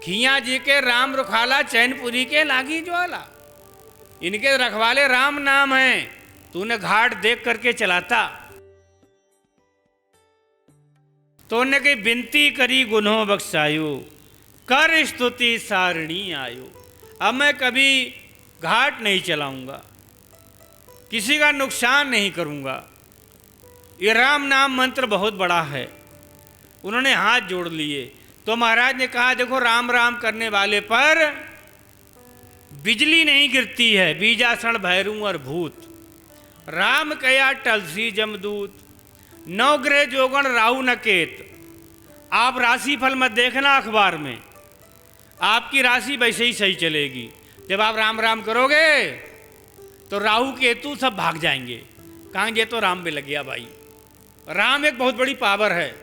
खिया जी के राम रुखाला, चैनपुरी के लागी ज्वाला। इनके रखवाले राम नाम है, तूने घाट देख करके चलाता। तो उन्हें कही विनती करी गुनों बख्शायो, कर स्तुति सारणी आयो। अब मैं कभी घाट नहीं चलाऊंगा, किसी का नुकसान नहीं करूंगा। ये राम नाम मंत्र बहुत बड़ा है। उन्होंने हाथ जोड़ लिए तो महाराज ने कहा, देखो राम राम करने वाले पर बिजली नहीं गिरती है, बीजासण भैरू और भूत। राम कया टलसी जमदूत, नवग्रह जोगण राहु नकेत। आप राशि फल मत देखना अखबार में, आपकी राशि वैसे ही सही चलेगी। जब आप राम राम करोगे तो राहु केतु सब भाग जाएंगे। कहाँ ये तो राम में लग गया भाई। राम एक बहुत बड़ी पावर है।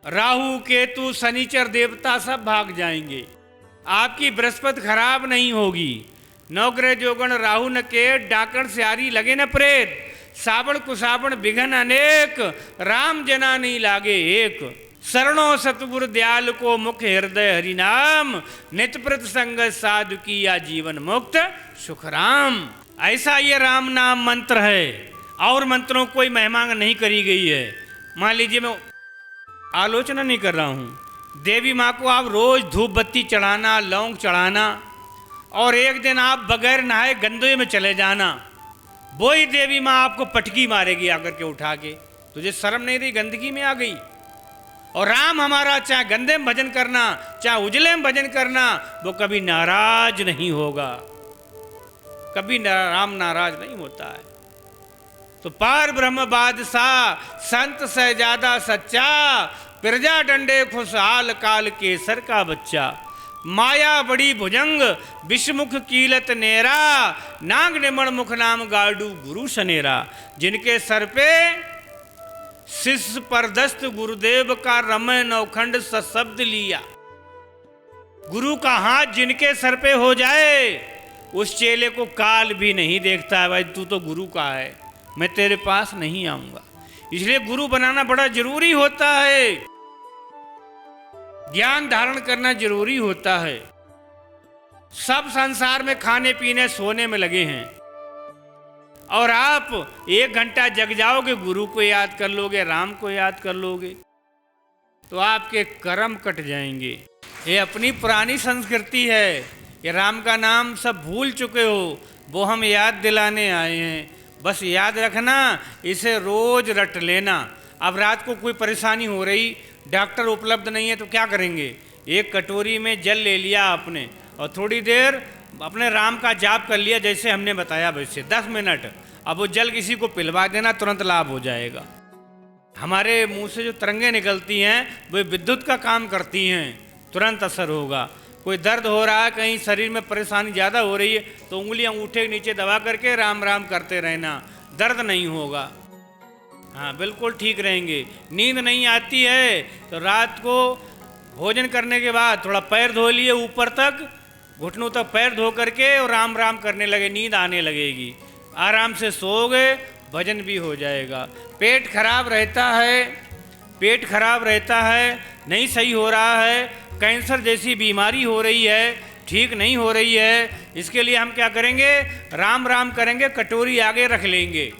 राहु केतु शनिचर देवता सब भाग जाएंगे, आपकी बृहस्पति खराब नहीं होगी। नवग्रह जोगण राहु न के डाकण स्यारी लगे न प्रेत, सावण कुसावण विघन अनेक, राम जना नहीं लागे एक। शरणों सतगुरु दयाल को मुख हृदय हरिनाम, नित प्रत संग साधु किया जीवन मुक्त सुख राम। ऐसा ये राम नाम मंत्र है और मंत्रों कोई महिमा नहीं करी गई है। मान लीजिए मैं आलोचना नहीं कर रहा हूँ, देवी माँ को आप रोज धूप बत्ती चढ़ाना, लौंग चढ़ाना और एक दिन आप बगैर नहाए गंदे में चले जाना, वो ही देवी माँ आपको पटकी मारेगी आकर के उठा के। तुझे शर्म नहीं रही, गंदगी में आ गई। और राम हमारा चाहे गंदे में भजन करना चाहे उजले में भजन करना, वो कभी नाराज नहीं होगा, कभी राम नाराज नहीं होता है। तो पार ब्रह्म बादशाह संत सहजादा सच्चा, प्रजा डंडे खुशहाल काल केसर का बच्चा। माया बड़ी भुजंग विषमुख कीलत नेरा, नाग निमण मुख नाम गाडू गुरु सनेरा। जिनके सर पे शिष्य परदस्त गुरुदेव का रमय नौखंड सशब्द लिया। गुरु का हाथ जिनके सर पे हो जाए उस चेले को काल भी नहीं देखता है, भाई तू तो गुरु का है, मैं तेरे पास नहीं आऊंगा। इसलिए गुरु बनाना बड़ा जरूरी होता है, ज्ञान धारण करना जरूरी होता है। सब संसार में खाने पीने सोने में लगे हैं और आप 1 घंटा जग जाओगे, गुरु को याद कर लोगे, राम को याद कर लोगे तो आपके कर्म कट जाएंगे। ये अपनी पुरानी संस्कृति है। ये राम का नाम सब भूल चुके हो, वो हम याद दिलाने आए हैं। बस याद रखना, इसे रोज रट लेना। अब रात को कोई परेशानी हो रही, डॉक्टर उपलब्ध नहीं है तो क्या करेंगे? एक कटोरी में जल ले लिया आपने और थोड़ी देर अपने राम का जाप कर लिया, जैसे हमने बताया वैसे 10 मिनट। अब वो जल किसी को पिलवा देना, तुरंत लाभ हो जाएगा। हमारे मुंह से जो तरंगें निकलती हैं वो विद्युत का काम करती हैं, तुरंत असर होगा। कोई दर्द हो रहा है, कहीं शरीर में परेशानी ज़्यादा हो रही है तो उंगलियां अंगूठे के नीचे दबा करके राम राम करते रहना, दर्द नहीं होगा। हाँ, बिल्कुल ठीक रहेंगे। नींद नहीं आती है तो रात को भोजन करने के बाद थोड़ा पैर धो लिए ऊपर तक, घुटनों तक पैर धो करके और राम राम करने लगे, नींद आने लगेगी। आराम से सोओगे, भजन भी हो जाएगा। पेट खराब रहता है, पेट खराब रहता है, नहीं सही हो रहा है, कैंसर जैसी बीमारी हो रही है, ठीक नहीं हो रही है, इसके लिए हम क्या करेंगे? राम राम करेंगे। कटोरी आगे रख लेंगे,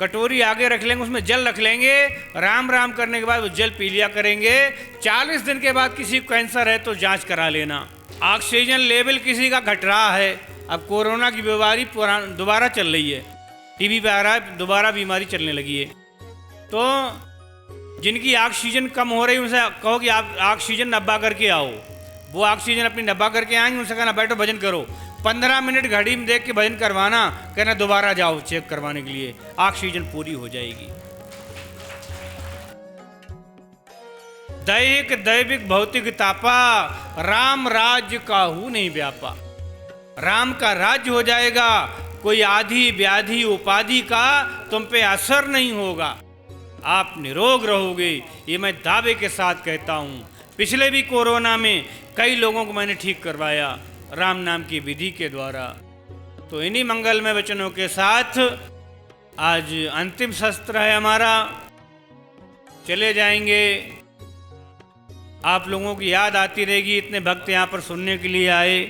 कटोरी आगे रख लेंगे, उसमें जल रख लेंगे। राम राम करने के बाद वो जल पी लिया करेंगे। 40 दिन के बाद किसी को कैंसर है तो जांच करा लेना। ऑक्सीजन लेवल किसी का घट रहा है, अब कोरोना की बीमारी दोबारा चल रही है, टीवी पे आ रहा है, दोबारा बीमारी चलने लगी है। तो जिनकी ऑक्सीजन कम हो रही है उनसे कहो कि आप ऑक्सीजन नब्बा करके आओ। वो ऑक्सीजन अपनी नब्बा करके आएंगे, उनसे कहना बैठो भजन करो। 15 मिनट घड़ी में देख के भजन करवाना, कहना दोबारा जाओ चेक करवाने के लिए, ऑक्सीजन पूरी हो जाएगी। दैहिक दैविक भौतिक तापा, राम राज्य काहू नहीं व्यापा। राम का राज्य हो जाएगा, कोई आधि व्याधि उपाधि का तुम पे असर नहीं होगा, आप निरोग रहोगे। ये मैं दावे के साथ कहता हूँ। पिछले भी कोरोना में कई लोगों को मैंने ठीक करवाया राम नाम की विधि के द्वारा। तो इन्हीं मंगलमय वचनों के साथ आज अंतिम शस्त्र है हमारा, चले जाएंगे। आप लोगों की याद आती रहेगी, इतने भक्त यहाँ पर सुनने के लिए आए,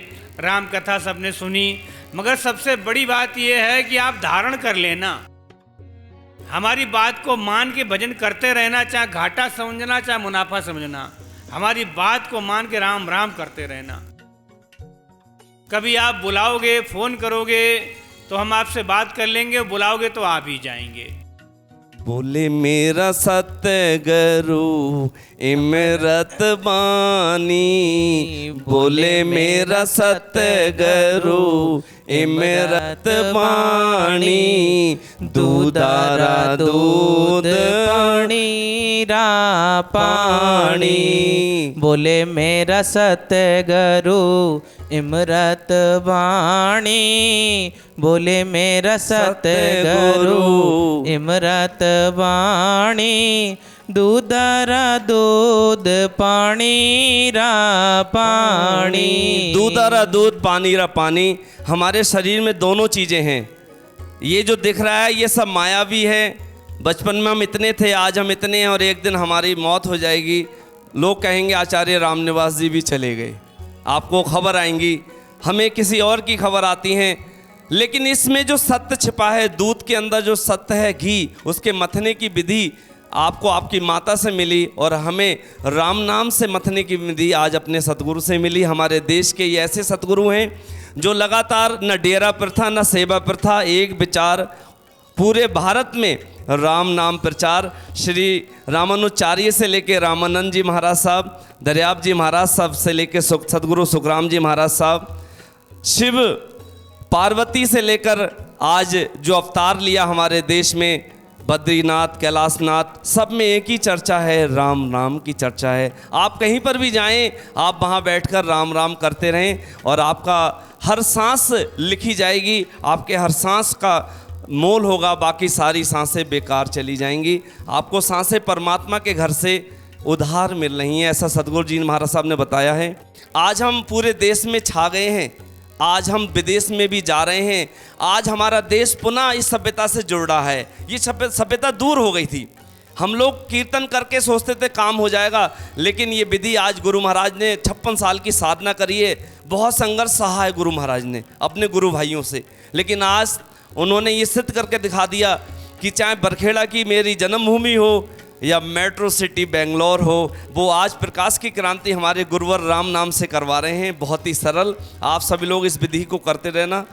राम कथा सबने सुनी। मगर सबसे बड़ी बात यह है कि आप धारण कर लेना, हमारी बात को मान के भजन करते रहना, चाहे घाटा समझना चाहे मुनाफा समझना, हमारी बात को मान के राम राम करते रहना। कभी आप बुलाओगे, फ़ोन करोगे तो हम आपसे बात कर लेंगे, बुलाओगे तो आप ही जाएंगे। बोले मेरा सतगुरु इमरत बानी, बोले मेरा सतगुरु इमरत बानी, दूधारा दूध पानी रा पानी, बोले मेरा सतगुरु इमरत बाणी, बोले मेरा सतगुरु इमरत बाणी, दूधारा दूध पानी रा पानी। दूधारा दूध पानी रा पानी। हमारे शरीर में दोनों चीज़ें हैं। ये जो दिख रहा है ये सब मायावी है। बचपन में हम इतने थे, आज हम इतने हैं और एक दिन हमारी मौत हो जाएगी। लोग कहेंगे आचार्य रामनिवास जी भी चले गए, आपको खबर आएंगी, हमें किसी और की खबर आती हैं। लेकिन इसमें जो सत्य छिपा है, दूध के अंदर जो सत्य है, घी, उसके मथने की विधि आपको आपकी माता से मिली और हमें राम नाम से मथने की विधि आज अपने सतगुरु से मिली। हमारे देश के ये ऐसे सतगुरु हैं जो लगातार न डेरा प्रथा न सेवा प्रथा, एक विचार, पूरे भारत में राम नाम प्रचार। श्री रामानुचार्य से लेके रामानंद जी महाराज साहब, दरियाब जी महाराज साहब से लेके सतगुरु सुखराम जी महाराज साहब, शिव पार्वती से लेकर आज जो अवतार लिया हमारे देश में, बद्रीनाथ, कैलाशनाथ, सब में एक ही चर्चा है, राम नाम की चर्चा है। आप कहीं पर भी जाएं, आप वहाँ बैठकर राम राम करते रहें और आपका हर सांस लिखी जाएगी, आपके हर सांस का मोल होगा, बाकी सारी सांसें बेकार चली जाएंगी। आपको सांसें परमात्मा के घर से उधार मिल रही हैं, ऐसा सतगुरु जी महाराज साहब ने बताया है। आज हम पूरे देश में छा गए हैं, आज हम विदेश में भी जा रहे हैं। आज हमारा देश पुनः इस सभ्यता से जुड़ रहा है। ये सभ्यता दूर हो गई थी। हम लोग कीर्तन करके सोचते थे काम हो जाएगा, लेकिन ये विधि आज गुरु महाराज ने 56 साल की साधना करी है। बहुत संघर्ष सहा है गुरु महाराज ने अपने गुरु भाइयों से, लेकिन आज उन्होंने ये सिद्ध करके दिखा दिया कि चाहे बरखेड़ा की मेरी जन्मभूमि हो या मेट्रो सिटी बेंगलोर हो, वो आज प्रकाश की क्रांति हमारे गुरुवर राम नाम से करवा रहे हैं। बहुत ही सरल, आप सभी लोग इस विधि को करते रहना।